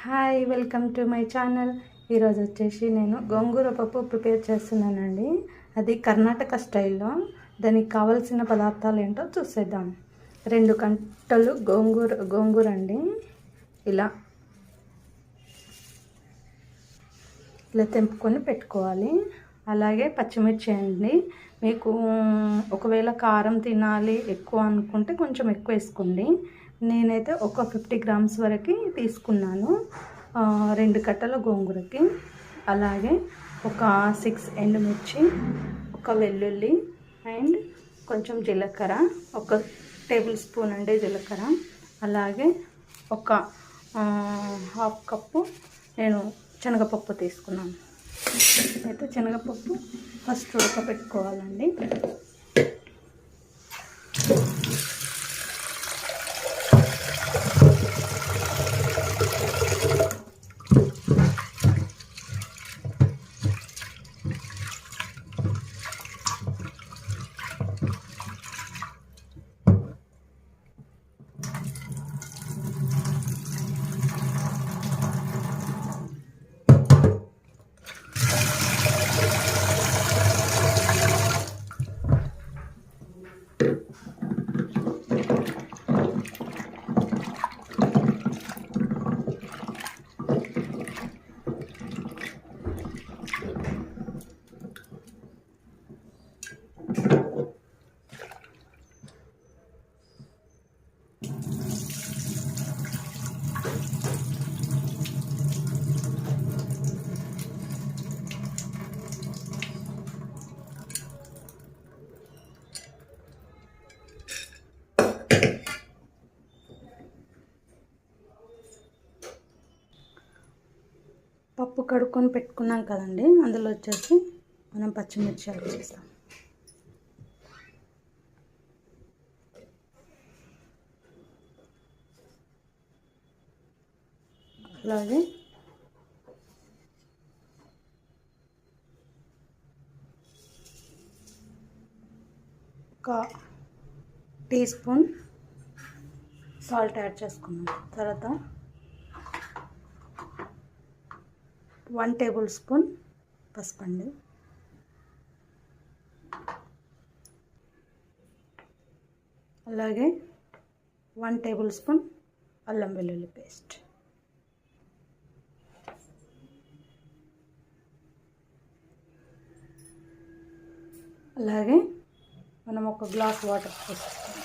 Hi, welcome to my channel. ఈరోజు వచ్చేసి నేను గోంగూర పప్పు ప్రిపేర్ చేస్తున్నానండి. అది కర్ణాటక స్టైల్లో. దానికి కావాల్సిన పదార్థాలు ఏంటో చూసేద్దాం. 2 గంటలు గోంగూర అండి. ఇలా తెంపుకొని పెట్టుకోవాలి. అలాగే పచ్చిమిర్చి అండి. మీకు ఒకవేళ కారం తినాలి ఎక్కువ అనుకుంటే కొంచెం ఎక్కువ వేసుకోండి. నేనైతే ఒక 50 గ్రామ్స్ వరకు తీసుకున్నాను 2 కట్టల గోంగూరకి. అలాగే ఒక 6 ఎండుమిర్చి, ఒక వెల్లుల్లి అండ్ కొంచెం జీలకర్ర, 1 టేబుల్ స్పూన్ అండి జీలకర్ర. అలాగే ఒక 1/2 కప్పు నేను శనగపప్పు తీసుకున్నాను. అయితే శనగపప్పు ఫస్ట్ ఉడకబెట్టుకోవాలండి. పప్పు కడుక్కొని పెట్టుకున్నాం కదండి, అందులో వచ్చేసి మనం పచ్చిమిర్చి యాడ్ చేస్తాం. అలాగే ఒక టీ స్పూన్ సాల్ట్ యాడ్ చేసుకున్నాం. తర్వాత 1 టేబుల్ స్పూన్ పసుపు అండి. అలాగే 1 టేబుల్ స్పూన్ అల్లం వెల్లుల్లి పేస్ట్. అలాగే మనం 1 గ్లాస్ వాటర్ పోసేస్తాం.